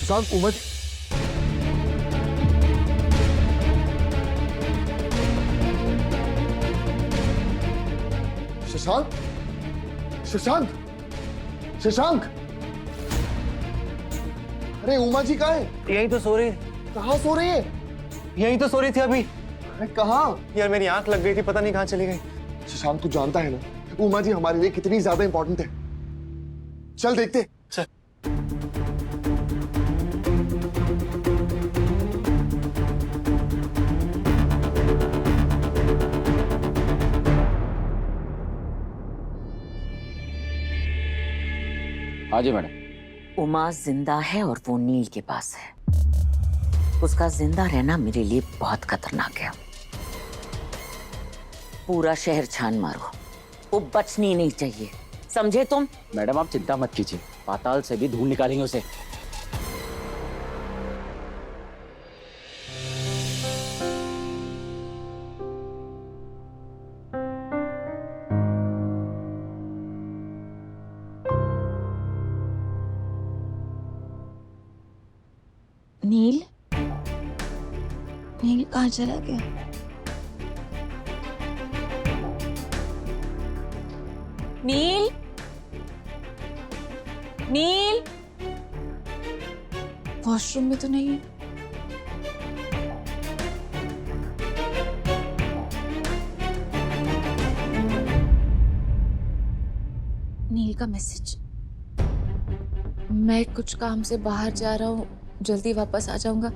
शशांक, उमा जी। शशांक, शशांक, शशांक। अरे उमा जी कहाँ है? यहीं तो सो रही है। कहाँ सो रही है? यहीं तो सो रही थी अभी। अरे कहाँ? यार मेरी आंख लग गई थी, पता नहीं कहाँ चली गई। शशांक, तू जानता है ना उमा जी हमारे लिए कितनी ज्यादा इंपॉर्टेंट है। चल देखते। चल। हाँ जी मैडम। उमा जिंदा है और वो नील के पास है। उसका जिंदा रहना मेरे लिए बहुत खतरनाक है। पूरा शहर छान मारो, वो बचनी नहीं चाहिए, समझे तुम? मैडम आप चिंता मत कीजिए, पाताल से भी ढूंढ निकालेंगे उसे। नील, नील कहाँ चला गया? नील, नील, वॉशरूम में तो नहीं है। नील का मैसेज। मैं कुछ काम से बाहर जा रहा हूँ, जल्दी वापस आ जाऊंगा।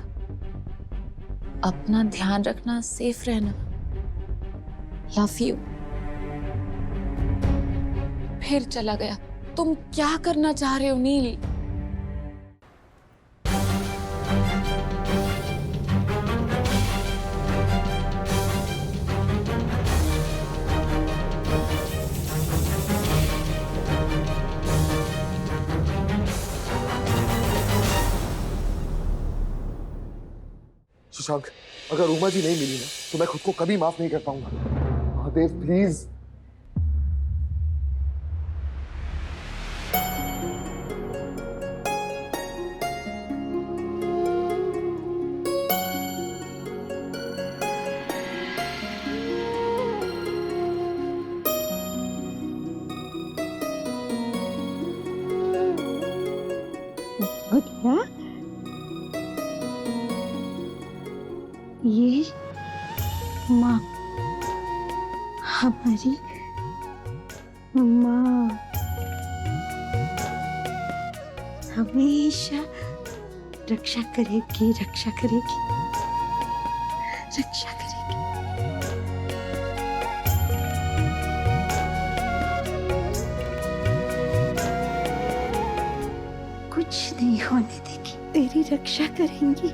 अपना ध्यान रखना, सेफ रहना। Love you. फिर चला गया। तुम क्या करना चाह रहे हो नील? शशांक, अगर उमा जी नहीं मिली ना तो मैं खुद को कभी माफ नहीं कर पाऊंगा। महादेव प्लीज। गुड़िया, ये माँ, हमारी माँ हमेशा रक्षा करेगी, रक्षा करेगी, रक्षा करेगी। कुछ नहीं होने देगी, तेरी रक्षा करेंगी।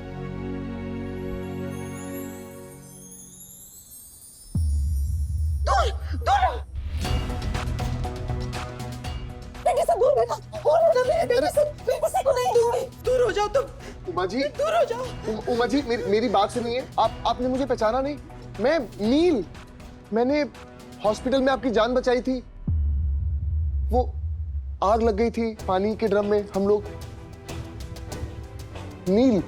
दूर हो जाओ तुम। उमा जी, दूर हो जाओ। उमा जी, मेरी बात सुनिए। आपने मुझे पहचाना नहीं? मैं नील। मैंने हॉस्पिटल में आपकी जान बचाई थी। वो आग लग गई थी पानी के ड्रम में, हम लोग। नील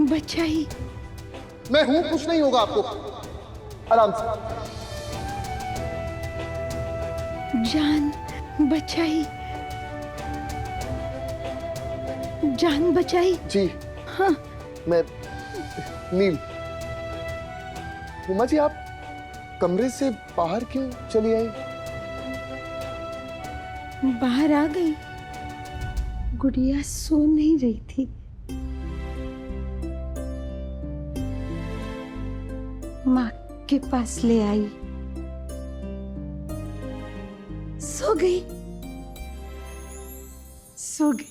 बचाई। मैं हूं, कुछ नहीं होगा आपको, आराम से। जान बचाई, जान बचाई। जी हाँ। मैं नील। उमा जी, आप कमरे से बाहर क्यों चली आई? बाहर आ गई। गुड़िया सो नहीं रही थी। माँ के पास ले आई, सो गई, सो गई।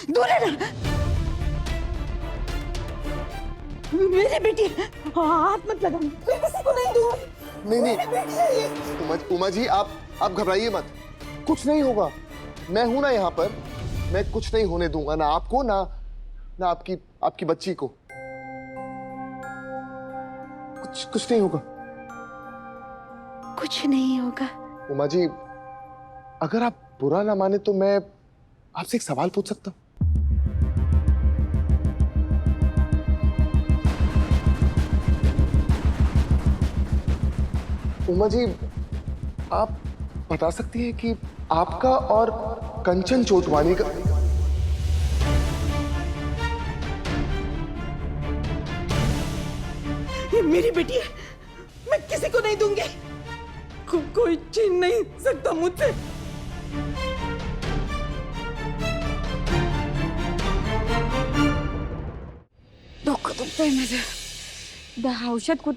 दूर रहना, मेरी बेटी, हाथ मत लगाना, किसी को नहीं दूर। नहीं, उमा जी, आप घबराइए मत, कुछ नहीं होगा। मैं हूं ना यहाँ पर, मैं कुछ नहीं होने दूंगा, ना आपको ना आपकी बच्ची को। कुछ नहीं होगा। कुछ नहीं होगा। उमा जी, अगर आप बुरा ना माने तो मैं आपसे एक सवाल पूछ सकता हूँ? उमा जी, आप बता सकती हैं कि आपका और कंचन चोटवानी का ये मेरी बेटी है, मैं किसी को नहीं दूंगी। कोई छीन नहीं सकता मुझसे। डोकं दुखतंय माझं, औषध कुठ?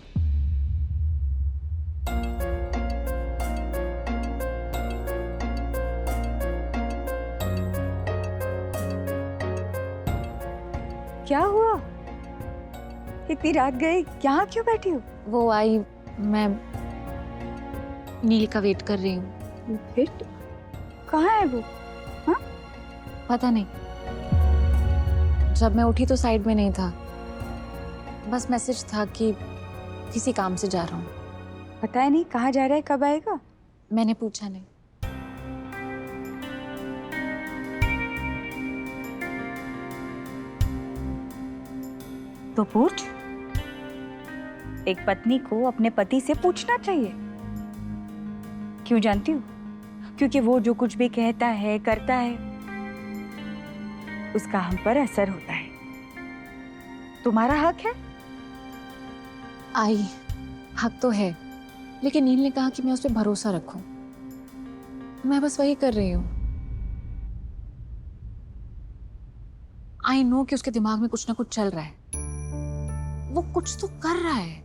क्या हुआ? इतनी रात गए, यहाँ क्यों बैठी हो? वो आई, मैं नील का वेट कर रही हूँ। वेट? कहाँ है वो? पता नहीं, जब मैं उठी तो साइड में नहीं था, बस मैसेज था कि किसी काम से जा रहा हूँ। पता है नहीं कहाँ जा रहा है, कब आएगा? मैंने पूछा नहीं। तो पूछ। एक पत्नी को अपने पति से पूछना चाहिए। क्यों जानती हो? क्योंकि वो जो कुछ भी कहता है, करता है, उसका हम पर असर होता है। तुम्हारा हक है। आई, हक तो है, लेकिन नील ने कहा कि मैं उस पर भरोसा रखूं। मैं बस वही कर रही हूं। आई नो कि उसके दिमाग में कुछ ना कुछ चल रहा है, वो कुछ तो कर रहा है,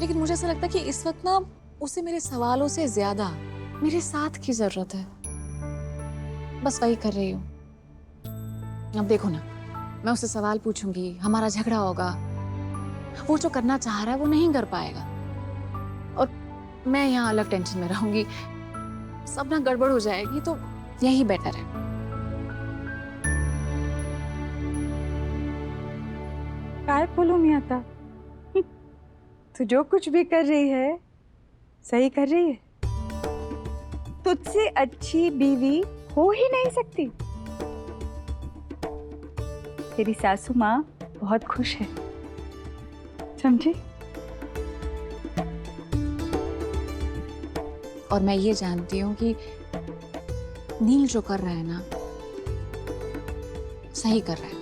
लेकिन मुझे ऐसा लगता है कि इस वक्त ना उसे मेरे सवालों से ज्यादा मेरे साथ की जरूरत है। बस वही कर रही हूँ। अब देखो ना, मैं उससे सवाल पूछूंगी, हमारा झगड़ा होगा, वो जो करना चाह रहा है वो नहीं कर पाएगा, और मैं यहाँ अलग टेंशन में रहूंगी, सब ना गड़बड़ हो जाएगी, तो यही बेटर है। काय बोलूं मैं आता? तू जो कुछ भी कर रही है सही कर रही है। तुझसे अच्छी बीवी हो ही नहीं सकती। तेरी सासू माँ बहुत खुश है, समझी? और मैं ये जानती हूँ कि नील जो कर रहा है ना, सही कर रहा है।